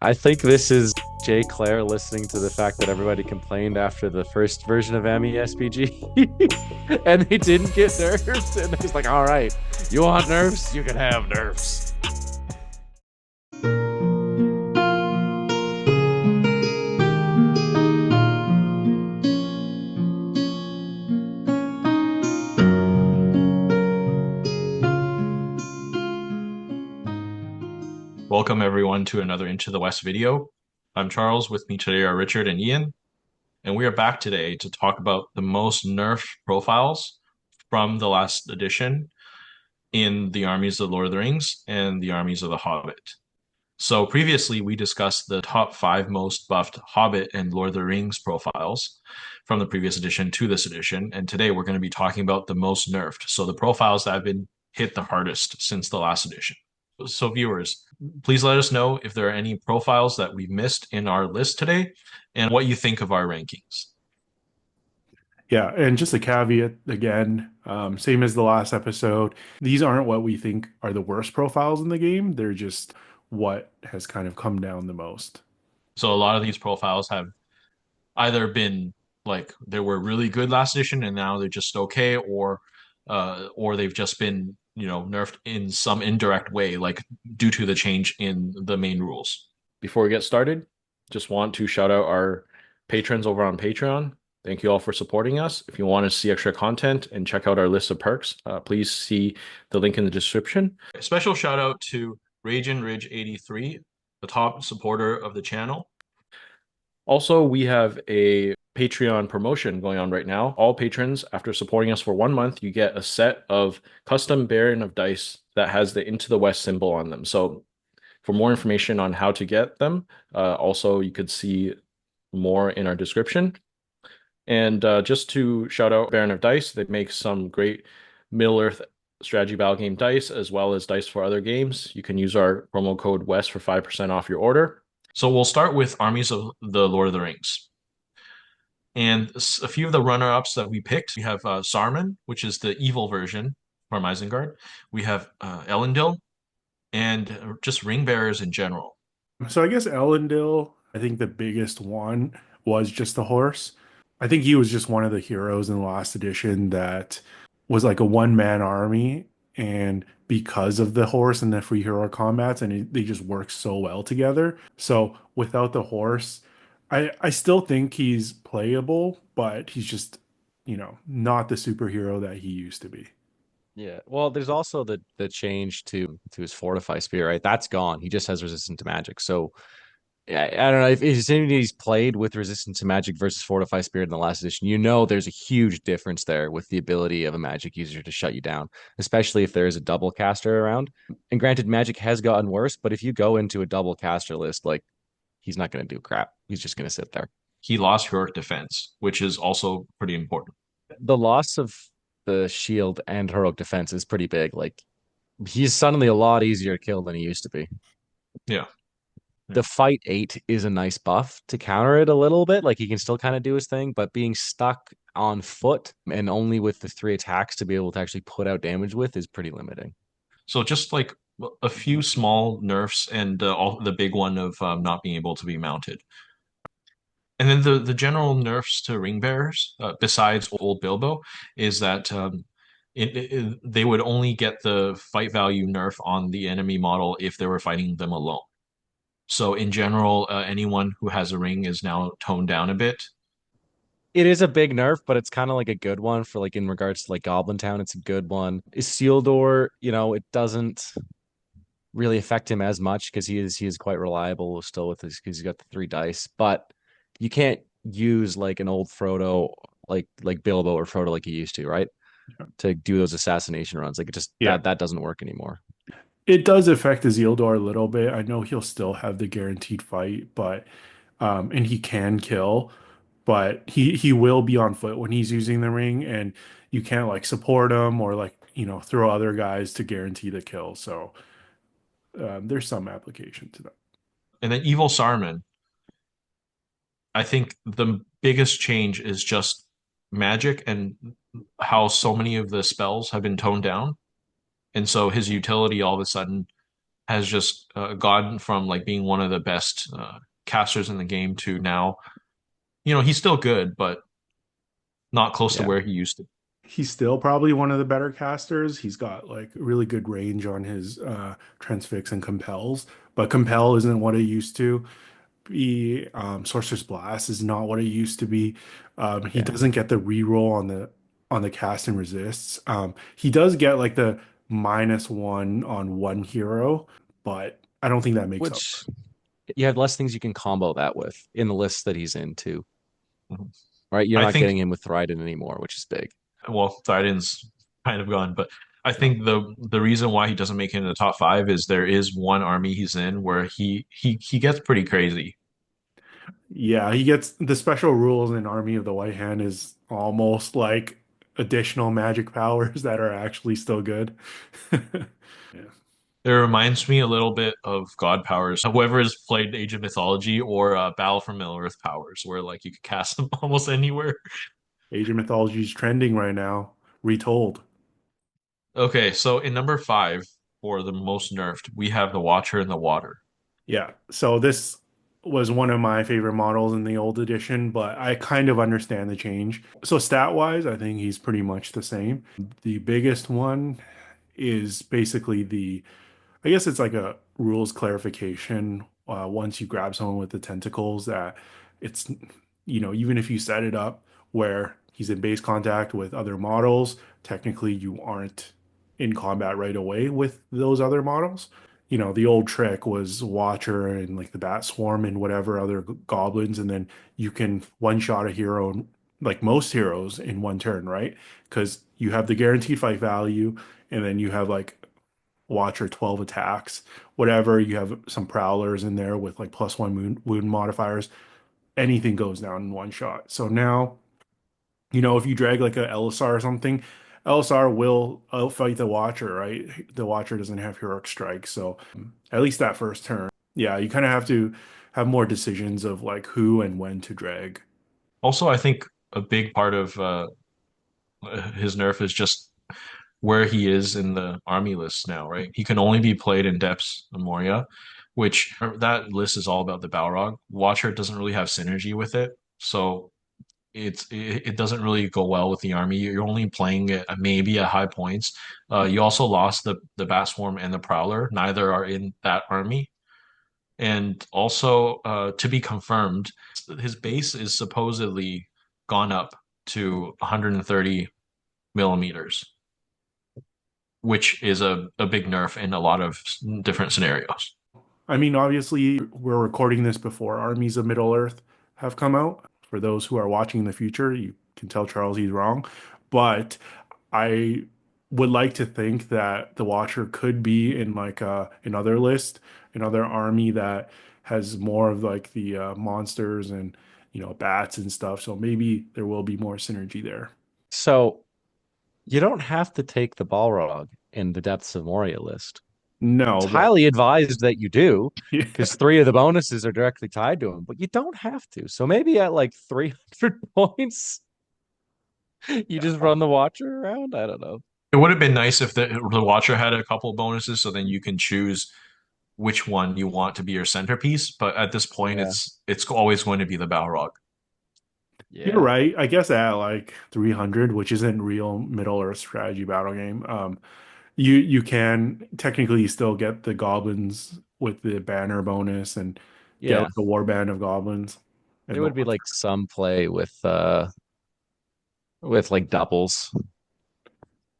I think this is Jay Clare listening to the fact that everybody complained after the first version of MESBG and they didn't get nerfs. And he's like, all right, you want nerfs? You can have nerfs. Welcome everyone to another Into the West video. I'm Charles. With me today are Richard and Ian, and we are back today to talk about the most nerfed profiles from the last edition in the Armies of Lord of the Rings and the Armies of the Hobbit. So previously we discussed the top five most buffed Hobbit and Lord of the Rings profiles from the previous edition to this edition, and today we're going to be talking about the most nerfed. So the profiles that have been hit the hardest since the last edition. So viewers, please let us know if there are any profiles that we missed in our list today and what you think of our rankings. Yeah, and just a caveat again, same as the last episode, these aren't what we think are the worst profiles in the game. They're just what has kind of come down the most. So a lot of these profiles have either been like they were really good last edition and now they're just okay, or they've just been, nerfed in some indirect way, like due to the change in the main rules. Before we get started, just want to shout out our patrons over on Patreon. Thank you all for supporting us. If you want to see extra content and check out our list of perks, please see the link in the description. A special shout out to Ragin Ridge 83, the top supporter of the channel. Also, we have a Patreon promotion going on right now. All patrons, after supporting us for 1 month, you get a set of custom Baron of dice that has the Into the West symbol on them. So for more information on how to get them, also you could see more in our description. And just to shout out Baron of Dice, they make some great Middle-earth strategy battle game dice, as well as dice for other games. You can use our promo code WEST for 5% off your order. So we'll start with Armies of the Lord of the Rings. And a few of the runner-ups that we picked, we have Saruman, which is the evil version from Isengard. We have Elendil, and just ring bearers in general. So I guess Elendil, I think the biggest one was just the horse. I think he was just one of the heroes in the last edition that was like a one-man army, and because of the horse and the free hero combats, and they just work so well together. So without the horse, I still think he's playable, but he's just, not the superhero that he used to be. Yeah. Well, there's also the change to his fortify spear, right? That's gone. He just has resistance to magic. So I don't know if anybody's played with resistance to magic versus fortify spirit in the last edition. You know, there's a huge difference there with the ability of a magic user to shut you down, especially if there is a double caster around. And granted, magic has gotten worse, but if you go into a double caster list, like he's not going to do crap. He's just going to sit there. He lost heroic defense, which is also pretty important. The loss of the shield and heroic defense is pretty big. Like he's suddenly a lot easier to kill than he used to be. Yeah. The fight 8 is a nice buff to counter it a little bit. Like he can still kind of do his thing, but being stuck on foot and only with the 3 attacks to be able to actually put out damage with is pretty limiting. So just like a few small nerfs and all the big one of not being able to be mounted. And then the general nerfs to ring bearers, besides old Bilbo, is that they would only get the fight value nerf on the enemy model if they were fighting them alone. So in general, anyone who has a ring is now toned down a bit. It is a big nerf, but it's kind of like a good one for like in regards to like Goblin Town. It's a good one. Isildur, it doesn't really affect him as much because he is quite reliable still with his because he's got the 3 dice. But you can't use like an old Frodo like Bilbo or Frodo like you used to, right? To do those assassination runs. Like it just Yeah. that doesn't work anymore. It does affect Isildur a little bit. I know he'll still have the guaranteed fight, but and he can kill, but he will be on foot when he's using the ring, and you can't like support him or like, throw other guys to guarantee the kill. So there's some application to that. And then Evil Saruman, I think the biggest change is just magic and how so many of the spells have been toned down. And so his utility all of a sudden has just gone from like being one of the best casters in the game to now, he's still good, but not close to Yeah. where he used to. He's still probably one of the better casters. He's got like really good range on his transfix and compels, but compel isn't what it used to be. Sorcerer's Blast is not what it used to be. He Yeah. doesn't get the reroll on the cast and resists. He does get like the -1 on one hero, but I don't think that makes up. Which you have less things you can combo that with in the list that he's in too, Mhm. right? You're I not think, getting him with Thryden anymore, which is big. well, Trident's kind of gone, but I Yeah. think the reason why he doesn't make it in the top five is there is one army he's in where he gets pretty crazy. Yeah, he gets the special rules in Army of the White Hand is almost like additional magic powers that are actually still good. Yeah. It reminds me a little bit of God powers. Whoever has played Age of Mythology or Battle for Middle Earth powers, where like you could cast them almost anywhere. Asian mythology is trending right now, retold. Okay, so in number five for the most nerfed, we have the Watcher in the Water. Yeah, so this was one of my favorite models in the old edition, but I kind of understand the change. So stat-wise, I think he's pretty much the same. The biggest one is basically I guess it's like a rules clarification. Once you grab someone with the tentacles, that it's, even if you set it up where he's in base contact with other models, technically you aren't in combat right away with those other models. The old trick was Watcher and like the Bat Swarm and whatever other goblins, and then you can one shot a hero, like most heroes, in one turn, right? Because you have the guaranteed fight value, and then you have like Watcher 12 attacks, whatever. You have some prowlers in there with like +1 wound modifiers. Anything goes down in one shot. So now, if you drag like a LSR or something, LSR will outfight the Watcher, right? The Watcher doesn't have heroic strike. So at least that first turn. Yeah, you kind of have to have more decisions of like who and when to drag. Also, I think a big part of his nerf is just where he is in the army list now, right? He can only be played in Depths of Moria, which that list is all about the Balrog. Watcher doesn't really have synergy with it, so it doesn't really go well with the army. You're only playing it maybe at high points. You also lost the Bat Swarm and the Prowler. Neither are in that army. And also, to be confirmed, his base is supposedly gone up to 130 millimeters, which is a big nerf in a lot of different scenarios. I mean, obviously, we're recording this before Armies of Middle Earth have come out. For those who are watching in the future, you can tell Charles he's wrong. But I would like to think that the Watcher could be in like another list, another army that has more of like the monsters and bats and stuff. So maybe there will be more synergy there. So you don't have to take the Balrog in the Depths of Moria list. It's No, but highly advised that you do yeah, because three of the bonuses are directly tied to him, but you don't have to. So maybe at like 300 points, you just run the Watcher around. I don't know. It would have been nice if the Watcher had a couple bonuses, so then you can choose which one you want to be your centerpiece. But at this point, Yeah. it's always going to be the Balrog. you're Yeah. right. I guess at like 300, which isn't real Middle Earth strategy battle game. You can technically still get the goblins with the banner bonus and get Yeah. like a war band of goblins There and the would be like some play with like doubles.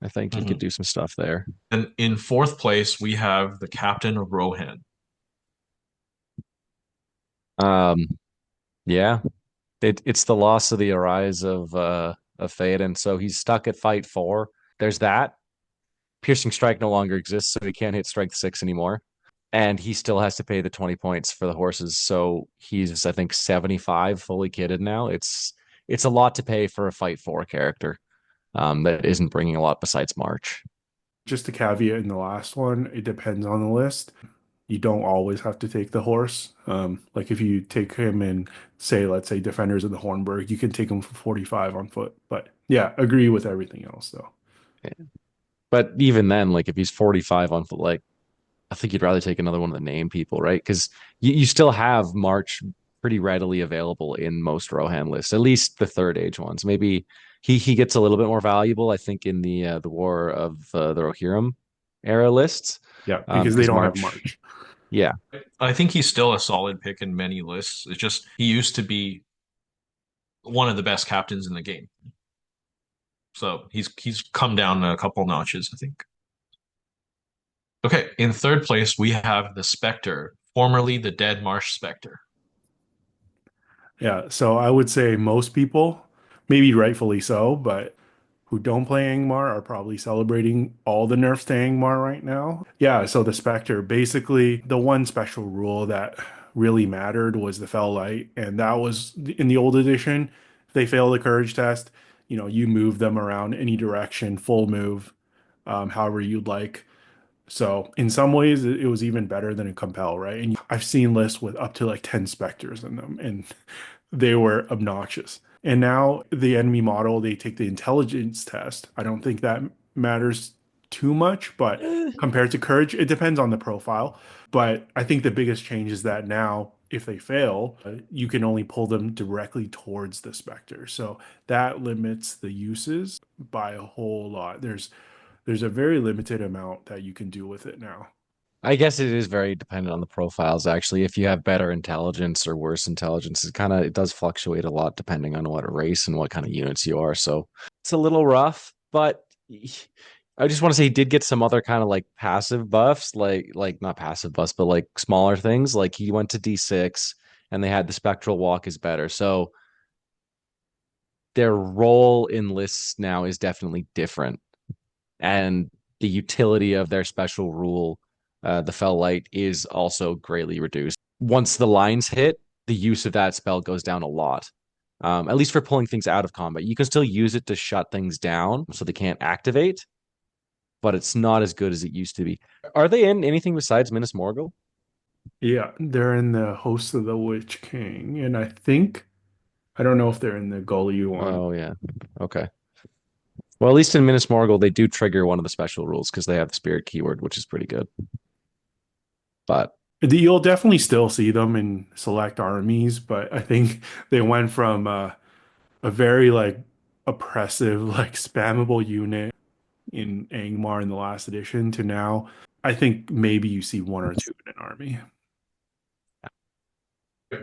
I think you could Mhm. do some stuff there. And in fourth place, we have the Captain of Rohan. Um, yeah. It's the loss of the Arise of Theoden. So he's stuck at fight four. There's that. Piercing strike no longer exists, so he can't hit strike six anymore. And he still has to pay the 20 points for the horses. So he's, I think, 75 fully kitted now. It's a lot to pay for a fight four character that isn't bringing a lot besides March. just a caveat in the last one, it depends on the list. You don't always have to take the horse. Like if you take him in, say, let's say Defenders of the Hornburg, you can take him for 45 on foot. But yeah, agree with everything else though. But even then, like if he's 45 on foot, like I think you'd rather take another one of the name people, right? Because you still have March pretty readily available in most Rohan lists, at least the third age ones. Maybe he gets a little bit more valuable, I think, in the War of the Rohirrim era lists, Yeah, because they because don't have March, March. yeah, I think he's still a solid pick in many lists. It's just he used to be one of the best captains in the game. So he's come down a couple notches, I think. Okay, in third place we have the Spectre, formerly the Dead Marsh Spectre. Yeah, so I would say most people, maybe rightfully so, but who don't play Angmar are probably celebrating all the nerfs to Angmar right now. Yeah, so the Spectre, basically the one special rule that really mattered was the Fell Light, and that was in the old edition. If they fail the courage test, you move them around any direction, full move, however you'd like. So in some ways, it was even better than a compel, right? And I've seen lists with up to like 10 specters in them, and they were obnoxious. And now the enemy model, they take the intelligence test. I don't think that matters too much, but compared to courage, it depends on the profile. But I think the biggest change is that now, if they fail, you can only pull them directly towards the specter. So that limits the uses by a whole lot. There's a very limited amount that you can do with it now. I guess it is very dependent on the profiles. Actually, if you have better intelligence or worse intelligence, it does fluctuate a lot depending on what race and what kind of units you are. So it's a little rough, but I just want to say he did get some other kind of like passive buffs, like not passive buffs, but like smaller things. Like he went to D6 and they had the spectral walk is better. So their role in lists now is definitely different. And the utility of their special rule, the Fell Light, is also greatly reduced. Once the lines hit, the use of that spell goes down a lot. At least for pulling things out of combat. You can still use it to shut things down so they can't activate, but it's not as good as it used to be. Are they in anything besides Minas Morgul? Yeah, they're in the Host of the Witch King, and I don't know if they're in the Gully one. Oh yeah. Okay. Well, at least in Minas Morgul, they do trigger one of the special rules because they have the spirit keyword, which is pretty good. But You'll definitely still see them in select armies, but I think they went from a very like oppressive, like spammable unit in Angmar in the last edition to now, I think maybe you see one or two in an army.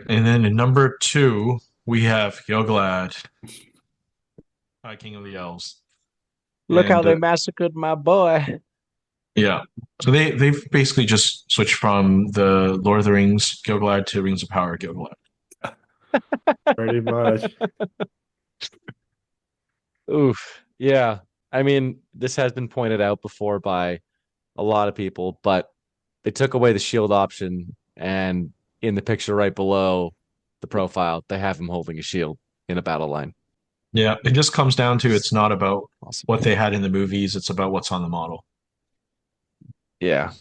And then in number two, we have Gilgalad, High King of the Elves. look how And they massacred my boy. yeah, so they've basically just switched from the Lord of the Rings Gilgalad to Rings of Power Gilgalad. Pretty much. Oof. Yeah. I mean, this has been pointed out before by a lot of people, but they took away the shield option, and in the picture right below the profile, they have him holding a shield in a battle line. Yeah, it just comes down to it's not about Awesome. what they had in the movies, it's about what's on the model. Yeah.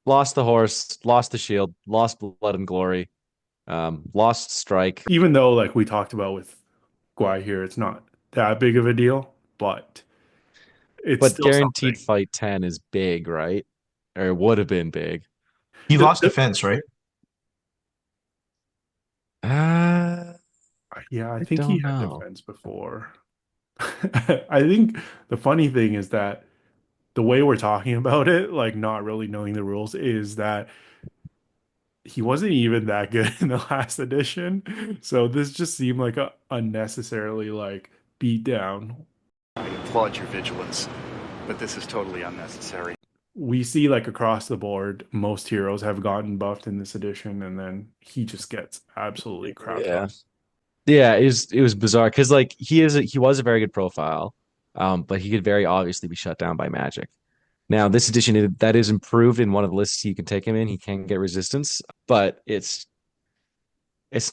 Lost the horse, lost the shield, lost blood and glory, lost strike. Even though, like we talked about with Guai here, it's not that big of a deal, but it's But still guaranteed something. fight 10 is big, right? Or it would have been big. He The, lost the, defense, right? Uh, yeah, I I think he don't had know. defense before. I think the funny thing is that the way we're talking about it, like not really knowing the rules, is that he wasn't even that good in the last edition. So this just seemed like a unnecessarily like beat down. I applaud your vigilance, but this is totally unnecessary. We see like across the board, most heroes have gotten buffed in this edition, and then he just gets absolutely crap Yeah. on. Yeah, it was bizarre because like he was a very good profile, but he could very obviously be shut down by magic. Now this edition that is improved in one of the lists you can take him in. He can get resistance, but it's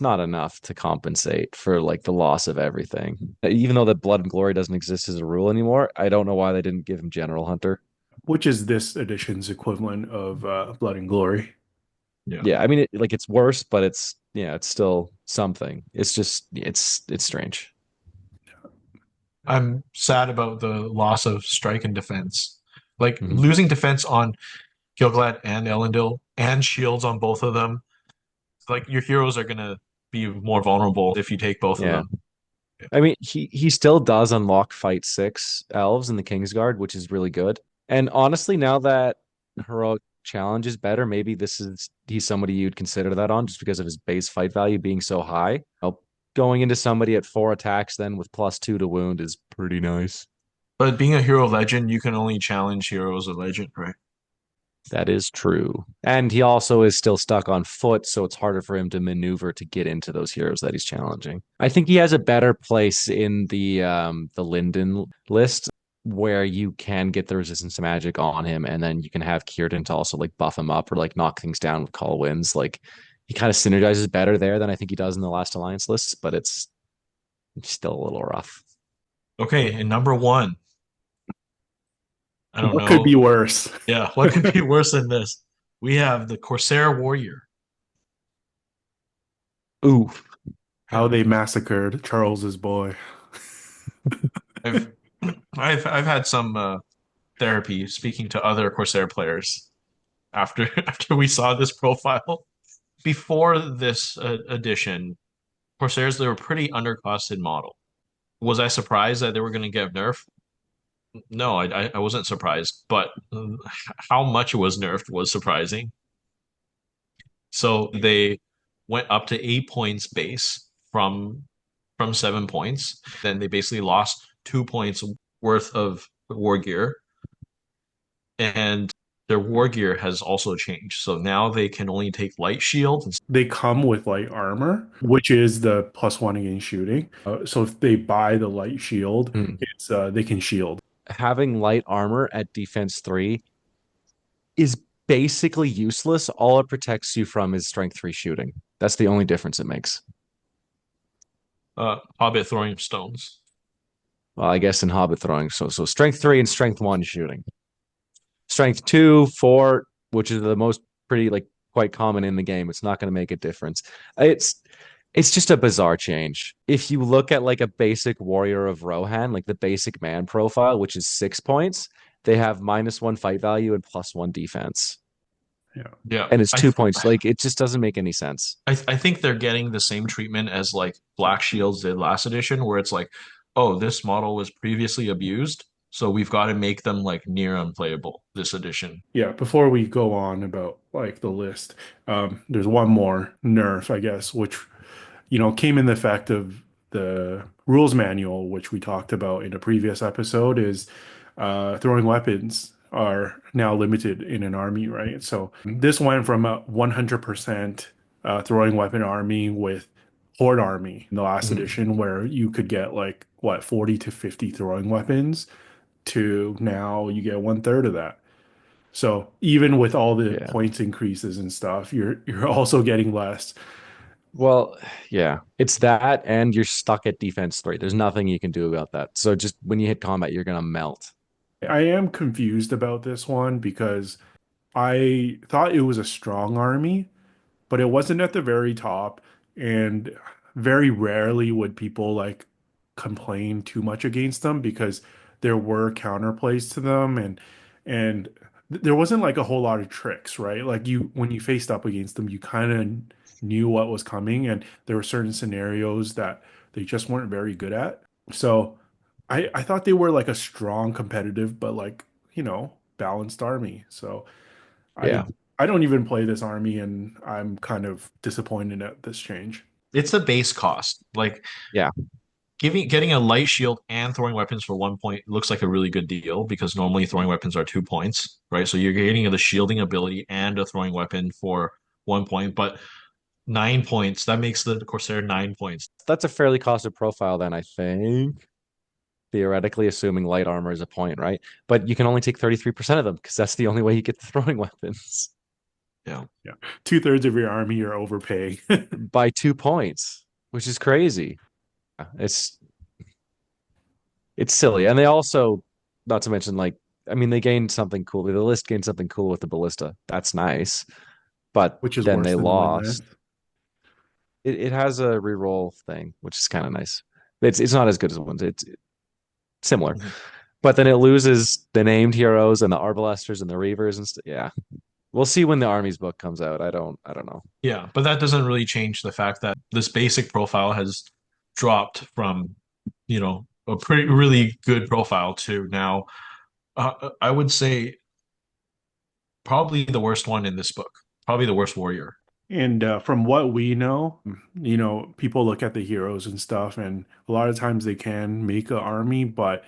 not enough to compensate for like the loss of everything. Even though the blood and glory doesn't exist as a rule anymore, I don't know why they didn't give him General Hunter. Which is this edition's equivalent of Blood and Glory. Yeah. Yeah, I mean like it's worse, but it's still something. It's just it's strange. I'm sad about the loss of strike and defense. Like Mhm. losing defense on Gilgalad and Elendil and shields on both of them. Like your heroes are gonna be more vulnerable if you take both of Yeah. them. I mean, he still does unlock fight 6 elves in the Kingsguard, which is really good. And honestly, now that heroic challenge is better, maybe he's somebody you'd consider that on just because of his base fight value being so high. Going into somebody at 4 attacks then with +2 to wound is pretty nice. But being a hero legend, you can only challenge heroes of legend, right? That is true. And he also is still stuck on foot, so it's harder for him to maneuver to get into those heroes that he's challenging. I think he has a better place in the Linden list where you can get the resistance to magic on him, and then you can have Kieran to also like buff him up or like knock things down with call winds. Like he kind of synergizes better there than I think he does in the last alliance lists, but it's still a little rough. Okay, and number one, I don't What could know. be worse? Yeah, what could be worse than this? We have the Corsair Warrior. Ooh, How they massacred Charles's boy. I've I've had some therapy speaking to other Corsair players after after we saw this profile. Before this edition, Corsairs they were pretty undercosted model. Was I surprised that they were going to get nerfed? No, I wasn't surprised, but how much it was nerfed was surprising. So they went up to 8 points base from 7 points. Then they basically lost 2 points worth of war gear, and their war gear has also changed. So now they can only take light shield. They come with light armor, which is the +1 against shooting. So if they buy the light shield, it's they can shield. having light armor at defense 3 is basically useless. All it protects you from is strength 3 shooting. That's the only difference it makes. Hobbit throwing stones. Well, I guess in Hobbit throwing, so strength 3 and strength 1 shooting. Strength 2, 4, which is the most pretty like quite common in the game. It's not going to make a difference. It's just a bizarre change. If you look at like a basic warrior of Rohan, like the basic man profile, which is 6 points, they have -1 fight value and +1 defense. Yeah, And it's 2 points. Like it just doesn't make any sense. I think they're getting the same treatment as like Black Shields did last edition, where it's like, oh, this model was previously abused, so we've got to make them like near unplayable this edition. Yeah, before we go on about like the list, there's one more nerf, I guess, which came in the effect of the rules manual, which we talked about in a previous episode, is throwing weapons are now limited in an army, right? So this went from a 100% throwing weapon army with Horde army in the last edition, where you could get like what 40 to 50 throwing weapons, to now you get 1/3 of that. So even with all the Yeah. points increases and stuff, you're also getting less. Well, yeah, it's that, and you're stuck at defense 3. There's nothing you can do about that. So just when you hit combat, you're gonna melt. I am confused about this one because I thought it was a strong army, but it wasn't at the very top, and very rarely would people like complain too much against them because there were counterplays to them, and there wasn't like a whole lot of tricks, right? Like you when you faced up against them, you kind of knew what was coming, and there were certain scenarios that they just weren't very good at. So I thought they were like a strong competitive but like, balanced army. So I Yeah. I don't even play this army, and I'm kind of disappointed at this change. It's a base cost. Like Yeah. getting a light shield and throwing weapons for 1 point looks like a really good deal because normally throwing weapons are 2 points, right? So you're getting the shielding ability and a throwing weapon for 1 point, but 9 points, that makes the Corsair 9 points. That's a fairly costed profile then, I think. Theoretically, assuming light armor is a point, right? But you can only take 33% of them because that's the only way you get the throwing weapons Yeah. 2/3 of your army you're overpaying. by 2 points, which is crazy. It's silly. And they also, not to mention, like, I mean, they gained something cool. The list gained something cool with the ballista. That's nice. But Which is then worse they than the win lost. list. It has a reroll thing, which is kind of nice. It's not as good as the ones. It's similar. Mhm. But then it loses the named heroes and the arbalesters and the reavers and stuff. Yeah. We'll see when the Armies book comes out. I don't know. Yeah, but that doesn't really change the fact that this basic profile has dropped from, a pretty really good profile to now, I would say probably the worst one in this book, probably the worst warrior. And from what we know, people look at the heroes and stuff, and a lot of times they can make an army, but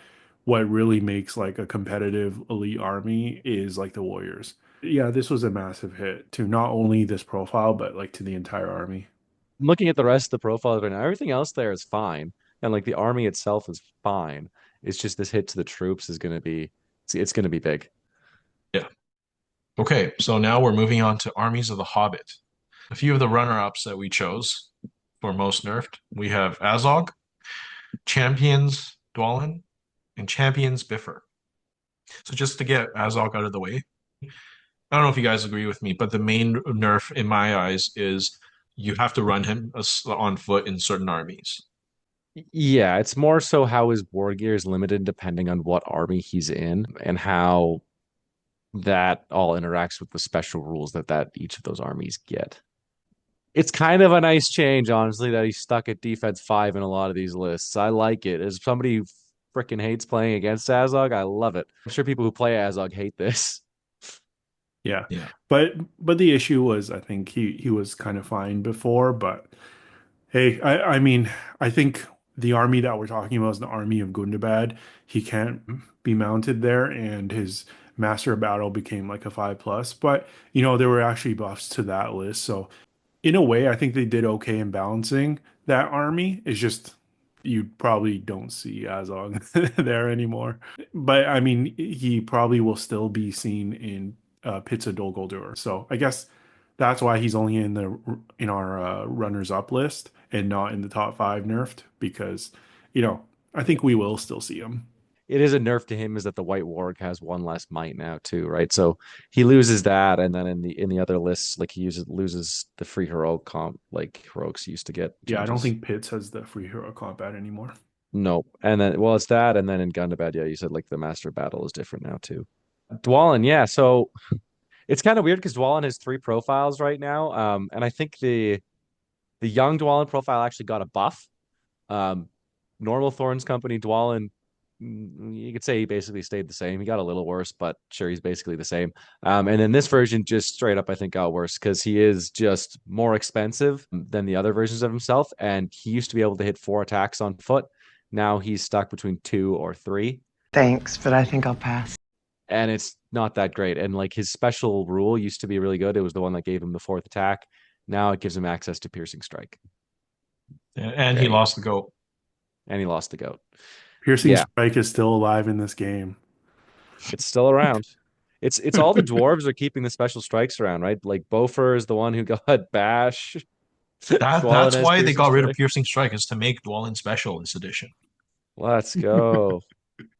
what really makes like a competitive elite army is like the warriors. Yeah, this was a massive hit to not only this profile, but like to the entire army. I'm looking at the rest of the profiles right now. Everything else there is fine, and like the army itself is fine. It's just this hit to the troops is going to be it's going to be big. Yeah. Okay, so now we're moving on to Armies of the Hobbit. A few of the runner-ups that we chose for most nerfed. We have Azog, Champions Dwalin, and Champions Biffer. So just to get Azog out of the way, I don't know if you guys agree with me, but the main nerf in my eyes is you have to run him on foot in certain armies. Yeah, it's more so how his war gear is limited depending on what army he's in and how that all interacts with the special rules that each of those armies get. It's kind of a nice change, honestly, that he's stuck at defense 5 in a lot of these lists. I like it. As somebody who freaking hates playing against Azog, I love it. I'm sure people who play Azog hate this. Yeah. Yeah. But the issue was I think he was kind of fine before, but hey, I mean, I think the army that we're talking about is the army of Gundabad. He can't be mounted there, and his master of battle became like a 5+. But there were actually buffs to that list. So in a way, I think they did okay in balancing that army. It's just you probably don't see Azog there anymore. But I mean, he probably will still be seen in Pits of Dol Guldur. So I guess that's why he's only in our runners up list and not in the top 5 nerfed because I think we will still see him. It is a nerf to him is that the White Warg has one less might now too, right? So he loses that, and then in the other lists, like he loses the free heroic comp, like heroics used to get Yeah, I don't changes. think Pitts has the free hero combat anymore. No, and then well, it's that, and then in Gundabad, yeah, you said like the Master Battle is different now too. Dwalin, yeah, so it's kind of weird because Dwalin has 3 profiles right now, and I think the young Dwalin profile actually got a buff. Um, Normal Thorns Company, Dwalin, you could say he basically stayed the same. He got a little worse, but sure, he's basically the same. And then this version just straight up, I think, got worse because he is just more expensive than the other versions of himself. And he used to be able to hit 4 attacks on foot. Now he's stuck between 2 or 3. Thanks, but I think I'll pass. And it's not that great. And like his special rule used to be really good. It was the one that gave him the 4th attack. Now it gives him access to Piercing Strike. And he Very, lost the goat. and he lost the goat. Piercing Yeah, Strike is still alive in this game. it's still around. It's all the dwarves are keeping the special strikes around, right? Like Bofer is the one who got Bash. Dwalin That's has why they Piercing got rid of Strike. Piercing Strike is to make Dwalin special this edition. Let's go.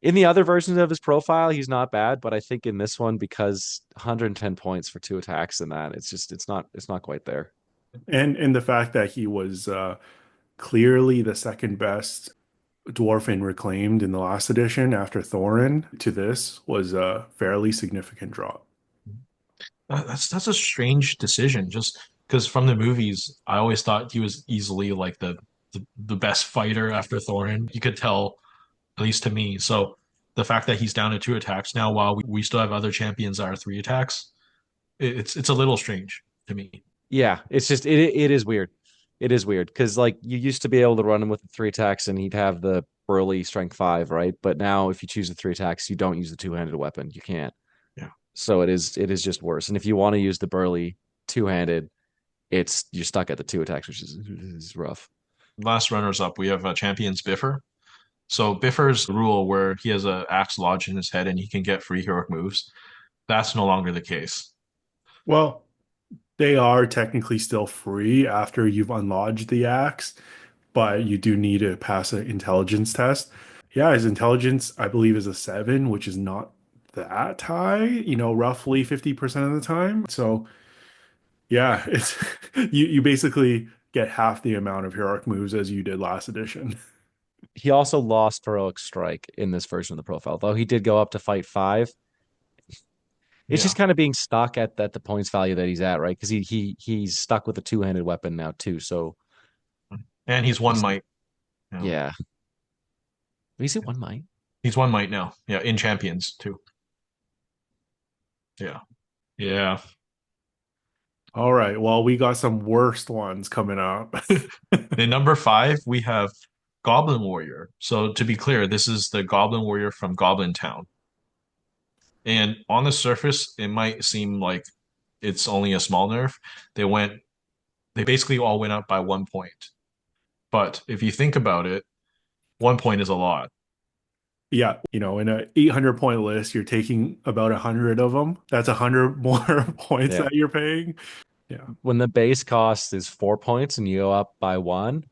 In the other versions of his profile, he's not bad, but I think in this one, because 110 points for 2 attacks and that, it's not quite there. And the fact that he was clearly the second best dwarf in Reclaimed in the last edition after Thorin to this was a fairly significant drop. That's a strange decision, just because from the movies, I always thought he was easily like the best fighter after Thorin. You could tell, at least to me. So the fact that he's down to 2 attacks now, while we still have other champions that are 3 attacks, it's a little strange to me. Yeah, it's just it is weird. It is weird because like you used to be able to run him with the 3 attacks and he'd have the burly strength 5, right? But now if you choose the 3 attacks, you don't use the two-handed weapon. You can't. Yeah. So it is just worse. And if you want to use the burly two-handed, you're stuck at the 2 attacks, which is rough. Last runners up, we have champions Biffer. So Biffer's rule where he has a axe lodge in his head and he can get free heroic moves. That's no longer the case. Well, they are technically still free after you've unlodged the axe, but you do need to pass an intelligence test. Yeah, his intelligence, I believe, is a 7, which is not that high, roughly 50% of the time. So yeah, it's you basically get half the amount of heroic moves as you did last edition. He also lost heroic strike in this version of the profile, though he did go up to fight 5. It's Yeah. just kind of being stuck at the points value that he's at, right? Because he's stuck with a two-handed weapon now too. So And he's one might. Yeah. yeah, is it one might? He's one might now. Yeah, in champions too. Yeah. Yeah. All right. Well, we got some worst ones coming up. In number 5, we have Goblin Warrior. So to be clear, this is the Goblin Warrior from Goblin Town. And on the surface, it might seem like it's only a small nerf. They basically all went up by 1 point. But if you think about it, 1 point is a lot. Yeah, in a 800 point list, you're taking about 100 of them. That's 100 more points Yeah. that you're paying. Yeah. When the base cost is 4 points and you go up by one,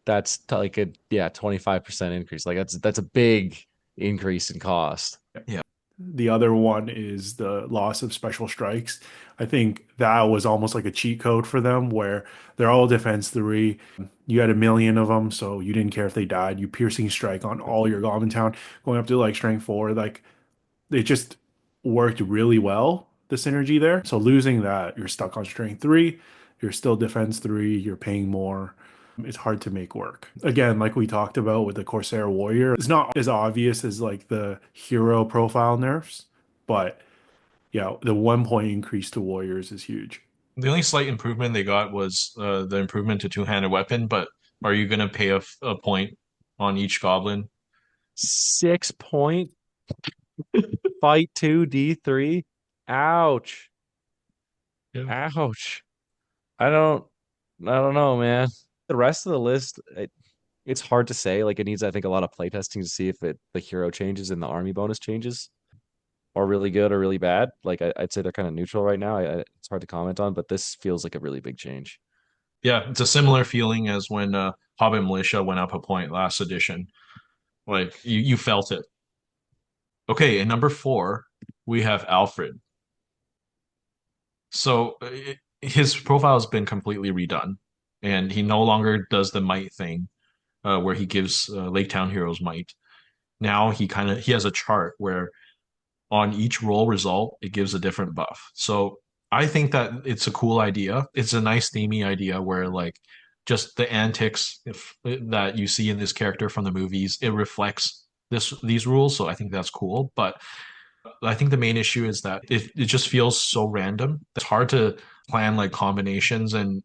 that's like a 25% increase. Like that's a big increase in cost. Yeah. The other one is the loss of special strikes. I think that was almost like a cheat code for them where they're all defense 3. You had a million of them, so you didn't care if they died. You piercing strike on all your Goblin Town, going up to like strength 4. Like it just worked really well, the synergy there. So losing that, you're stuck on strength 3. You're still defense 3. You're paying more. It's hard to make work. Again, like we talked about with the Corsair Warrior, it's not as obvious as like the hero profile nerfs, but yeah, the 1 point increase to warriors is huge. The only slight improvement they got was the improvement to two-handed weapon, but are you going to pay a point on each goblin? 6 point fight 2 D3. Ouch. Yeah. Ouch. I don't know, man. The rest of the list, it's hard to say. Like it needs, I think, a lot of playtesting to see if the hero changes and the army bonus changes are really good or really bad. Like I'd say they're kind of neutral right now. It's hard to comment on, but this feels like a really big change. Yeah, it's a similar feeling as when Hobbit Militia went up a point last edition. Like you felt it. Okay, in number 4, we have Alfred. So his profile has been completely redone, and he no longer does the might thing, where he gives Lake Town heroes might. Now he has a chart where on each roll result it gives a different buff. So I think that it's a cool idea. It's a nice themey idea where like just the antics that you see in this character from the movies, it reflects these rules. So I think that's cool. But I think the main issue is that it just feels so random. It's hard to plan like combinations and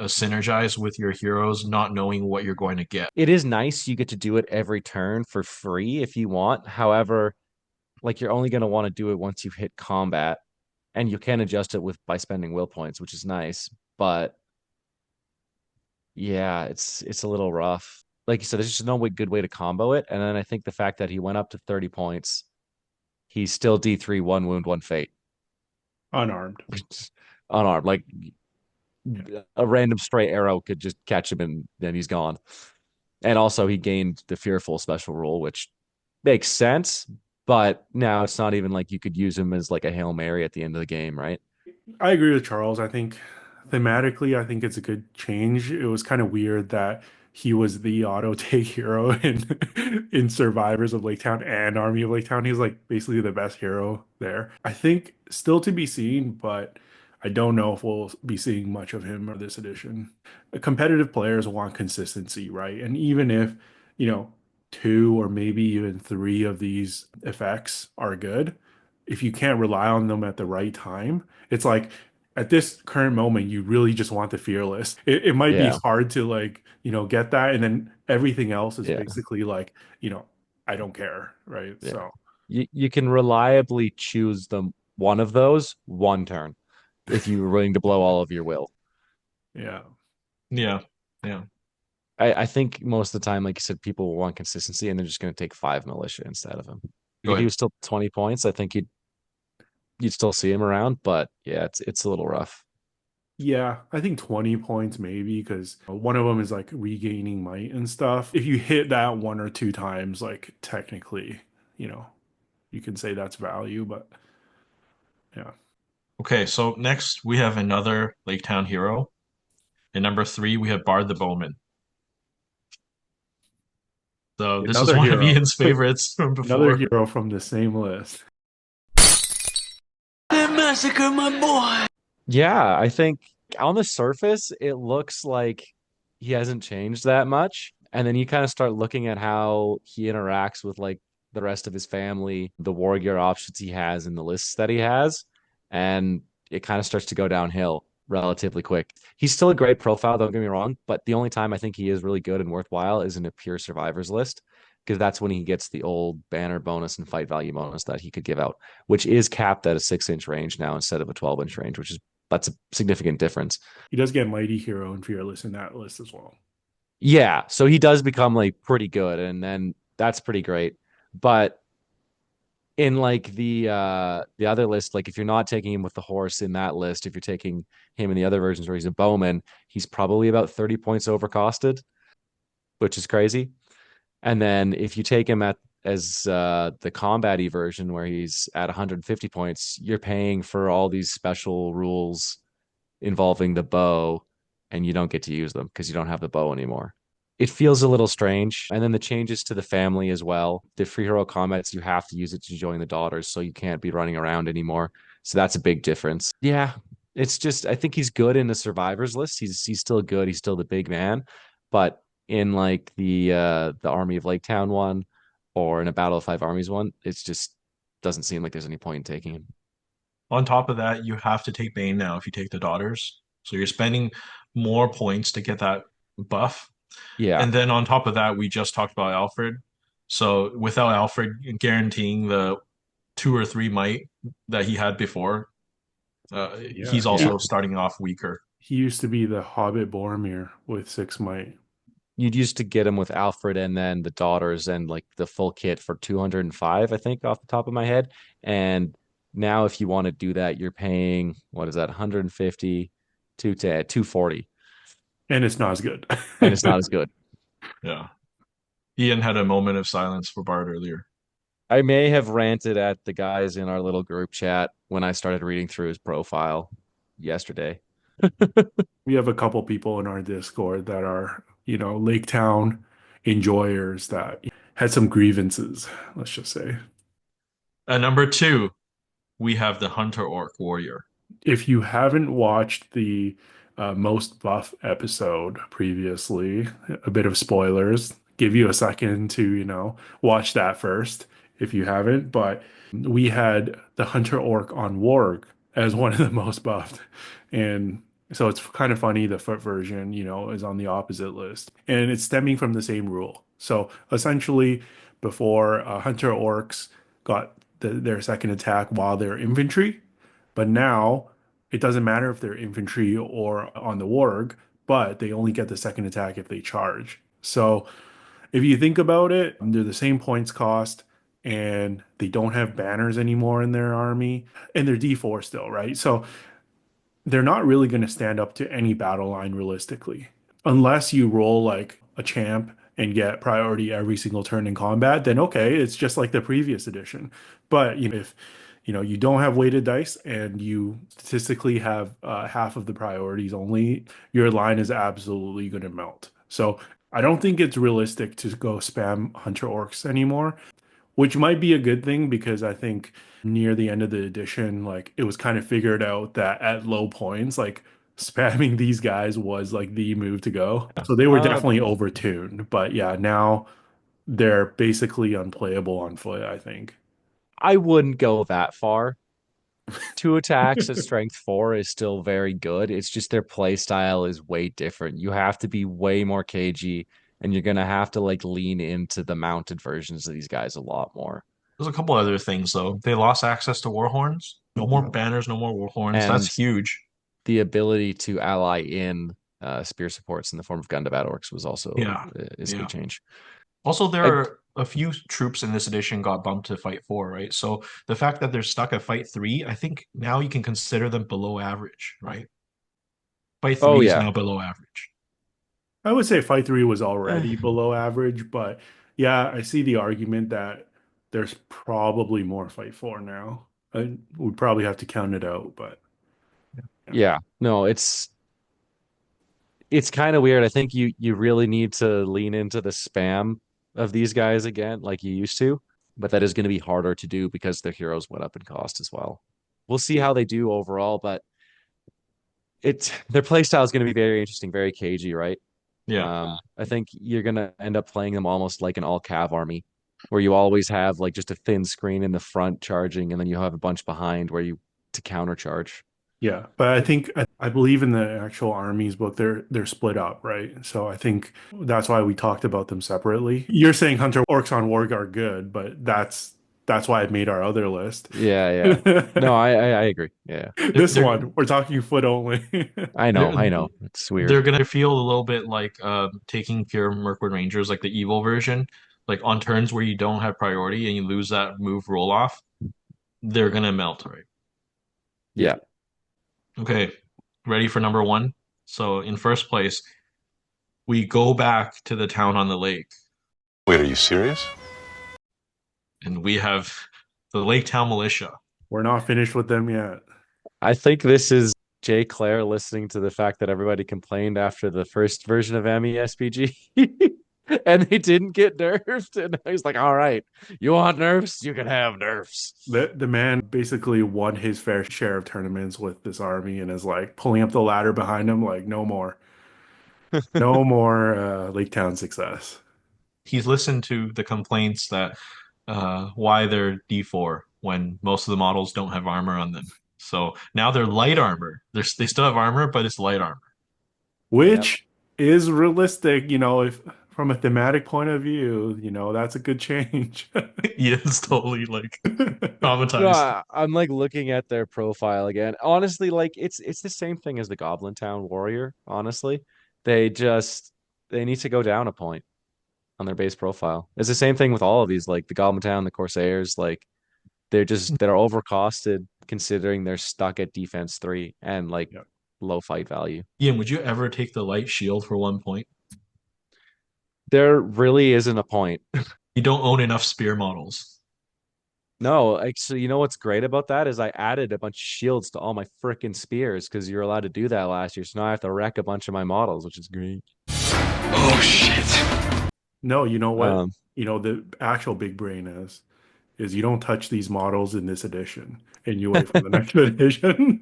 synergize with your heroes, not knowing what you're going to get. It is nice you get to do it every turn for free if you want. However, like you're only going to want to do it once you've hit combat, and you can adjust it by spending will points, which is nice. But yeah, it's a little rough. Like you said, there's just no good way to combo it. And then I think the fact that he went up to 30 points, he's still D3, 1 wound, 1 fate. Unarmed. Unarmed. Like a random stray arrow could just catch him and then he's gone. And also he gained the fearful special rule, which makes sense, but now it's not even like you could use him as like a Hail Mary at the end of the game, right? I agree with Charles. I think thematically, I think it's a good change. It was kind of weird that he was the auto take hero in Survivors of Lake Town and Army of Lake Town. He's like basically the best hero there. I think still to be seen, but I don't know if we'll be seeing much of him or this edition. Competitive players want consistency, right? And even if, you know, 2 or maybe even 3 of these effects are good, if you can't rely on them at the right time, it's like at this current moment, you really just want the fearless. It might be Yeah. hard to like, get that. And then everything else is Yeah. basically like, I don't care. Right. Yeah. So You can reliably choose one of those one turn if you're willing to blow all of your will. yeah. Yeah. Yeah. I think most of the time, like you said, people want consistency and they're just going to take 5 militia instead of him. Go If he ahead. was still 20 points, I think you'd still see him around, but yeah, it's a little rough. Yeah, I think 20 points maybe because one of them is like regaining might and stuff. If you hit that 1 or 2 times, like technically, you can say that's value, but yeah. Okay, so next we have another Lake Town hero. In number 3, we have Bard the Bowman. So this was Another one of hero. Ian's favorites from Another before. hero from the same list. Yeah, I think on the surface, it looks like he hasn't changed that much. And then you kind of start looking at how he interacts with like the rest of his family, the war gear options he has, and the lists that he has. And it kind of starts to go downhill relatively quick. He's still a great profile, don't get me wrong, but the only time I think he is really good and worthwhile is in a pure survivors list, because that's when he gets the old banner bonus and fight value bonus that he could give out, which is capped at a 6-inch range now instead of a 12-inch range, which is that's a significant difference. He does get Mighty Hero and Fearless in that list as well. Yeah, so he does become like pretty good, and then that's pretty great. But in like the other list, like if you're not taking him with the horse in that list, if you're taking him in the other versions where he's a bowman, he's probably about 30 points overcosted, which is crazy. And then if you take him at as the combat-y version where he's at 150 points, you're paying for all these special rules involving the bow, and you don't get to use them because you don't have the bow anymore. It feels a little strange. And then the changes to the family as well. The free hero combats, you have to use it to join the daughters, so you can't be running around anymore. So that's a big difference. Yeah, it's just I think he's good in the survivors list. He's still good. He's still the big man, but in like the Army of Laketown one or in a Battle of Five Armies one, it's just doesn't seem like there's any point in taking him. On top of that, you have to take Bane now if you take the daughters. So you're spending more points to get that buff. Yeah. And then on top of that, we just talked about Alfred. So without Alfred guaranteeing the 2 or 3 might that he had before, Yeah, he's also starting off weaker. he used to be the Hobbit Boromir with 6 Might. You'd used to get him with Alfred and then the daughters and like the full kit for 205, I think, off the top of my head. And now if you want to do that, you're paying, what is that, 150 to 240, And it's not as good. and it's not as good. Yeah. Ian had a moment of silence for Bard earlier. I may have ranted at the guys in our little group chat when I started reading through his profile yesterday. We have a couple people in our Discord that are, Lake Town enjoyers that had some grievances, let's just say. At number 2, we have the Hunter Orc Warrior. If you haven't watched the most buff episode previously, a bit of spoilers, give you a second to, watch that first if you haven't. But we had the Hunter Orc on Warg as one of the most buffed. And so it's kind of funny the foot version, is on the opposite list. And it's stemming from the same rule. So essentially, before Hunter Orcs got their second attack while they're infantry, but now it doesn't matter if they're infantry or on the warg, but they only get the second attack if they charge. So if you think about it, they're the same points cost and they don't have banners anymore in their army and they're D4 still, right? So they're not really going to stand up to any battle line realistically. Unless you roll like a champ and get priority every single turn in combat, then okay, it's just like the previous edition. But if you don't have weighted dice and you statistically have half of the priorities only, your line is absolutely going to melt. So I don't think it's realistic to go spam Hunter Orcs anymore, which might be a good thing because I think near the end of the edition, like it was kind of figured out that at low points, like spamming these guys was like the move to go. So they were definitely overtuned. But yeah, now they're basically unplayable on foot, I think. I wouldn't go that far. 2 attacks at strength 4 is still very good. It's just their play style is way different. You have to be way more cagey, and you're gonna have to like lean into the mounted versions of these guys a lot more. There's a couple other things though. They lost access to Warhorns. No more banners, no more Warhorns. And That's huge. the ability to ally in spear supports in the form of Gundabad orcs was also is a big change. Also, there are a few troops in this edition got bumped to Fight 4, right? So the fact that they're stuck at Fight 3, I think now you can consider them below average, right? Fight 3 is now below average. I would say Fight 3 was already below average, but yeah, I see the argument that there's probably more Fight 4 now. I would probably have to count it out, but yeah. No, it's kind of weird. I think you really need to lean into the spam of these guys again, like you used to, but that is going to be harder to do because their heroes went up in cost as well. we'll see how they do overall, but their play style is going to be very interesting, very cagey, right? Yeah. I think you're going to end up playing them almost like an all cav army, where you always have like just a thin screen in the front charging, and then you have a bunch behind where you to counter charge. Yeah, but I believe in the actual armies book they're split up, right? So I think that's why we talked about them separately. You're saying Hunter Orcs on Warg are good, but that's why I made our other list. Yeah, yeah. No, I agree. Yeah, This They're one, we're talking foot only. they're I know. It's they're weird. gonna feel a little bit like taking Pure Mirkwood Rangers, like the evil version, like on turns where you don't have priority and you lose that move roll off, they're gonna melt, right? Yeah. Yeah. Okay, ready for number one? So in first place, we go back to the town on the lake, Wait, are you serious? and we have the Lake Town Militia. We're not finished with them yet. I think this is Jay Clare listening to the fact that everybody complained after the first version of MESBG and they didn't get nerfed. And he's like, all right, you want nerfs? You can have nerfs. The man basically won his fair share of tournaments with this army and is like pulling up the ladder behind him, like, no more. No more Lake Town success. He's listened to the complaints that why they're D4 when most of the models don't have armor on them. So now they're light armor. They still have armor, but it's light armor. Which is realistic, if from a thematic point of view, that's a good change. Yeah, it's totally like No, traumatized. I'm like looking at their profile again. Honestly, like it's the same thing as the Goblin Town Warrior, honestly. They just they need to go down a point on their base profile. It's the same thing with all of these, like the Goblin Town, the Corsairs, like they're overcosted considering they're stuck at defense 3 and like Yeah. low fight value. Ian, would you ever take the light shield for 1 point? There really isn't a point. You don't own enough spear models. No, actually, you know what's great about that is I added a bunch of shields to all my frickin' spears because you're allowed to do that last year. So now I have to wreck a bunch of my models, which is great. Oh, shit. No, you know what? Um, The actual big brain is you don't touch these models in this edition and you wait for the next edition.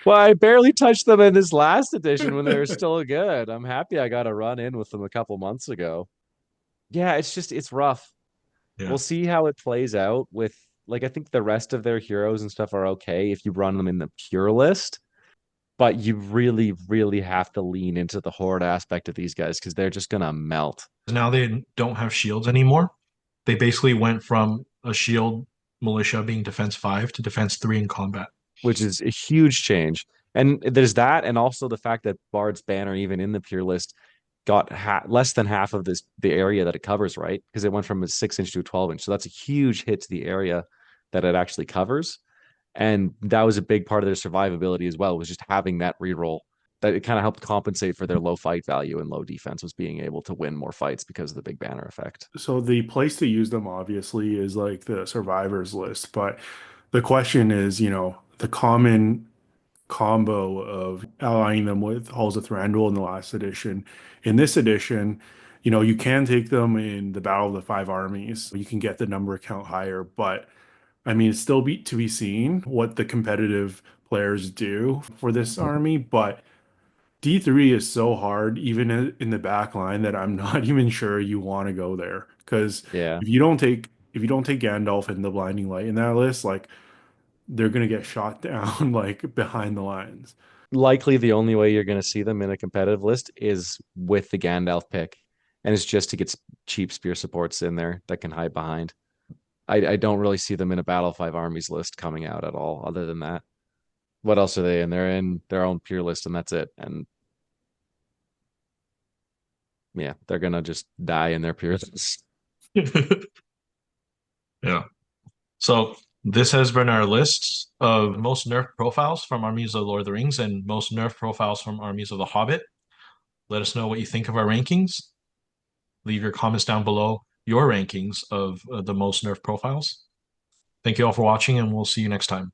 well, I barely touched them in this last edition when they were still good. I'm happy I got a run in with them a couple months ago. Yeah, it's rough. Yeah. We'll see how it plays out with like I think the rest of their heroes and stuff are okay if you run them in the pure list, but you really, really have to lean into the horde aspect of these guys because they're just gonna melt. Now they don't have shields anymore. They basically went from a shield militia being defense 5 to defense 3 in combat. Which is a huge change. And there's that, and also the fact that Bard's banner, even in the pure list, got less than half of the area that it covers, right? Because it went from a 6 inch to a 12 inch. So that's a huge hit to the area that it actually covers. And that was a big part of their survivability as well, was just having that reroll. That it kind of helped compensate for their low fight value and low defense, was being able to win more fights because of the big banner effect. So the place to use them obviously is like the survivors list, but the question is, the common combo of allying them with Halls of Thranduil in the last edition. In this edition, you can take them in the Battle of the Five Armies. You can get the number count higher, but I mean, it's still to be seen what the competitive players do for this army, but D3 is so hard, even in the back line, that I'm not even sure you want to go there. Because Yeah. if you don't take Gandalf and the Blinding Light in that list, like they're gonna get shot down like behind the lines. Likely the only way you're going to see them in a competitive list is with the Gandalf pick. And it's just to get cheap spear supports in there that can hide behind. I don't really see them in a Battle 5 armies list coming out at all, other than that. What else are they in? They're in their own pure list, and that's it. And yeah, they're gonna just die in their pure list. Yeah. So this has been our list of most nerf profiles from Armies of Lord of the Rings and most nerf profiles from Armies of the Hobbit. Let us know what you think of our rankings. Leave your comments down below your rankings of the most nerf profiles. Thank you all for watching, and we'll see you next time.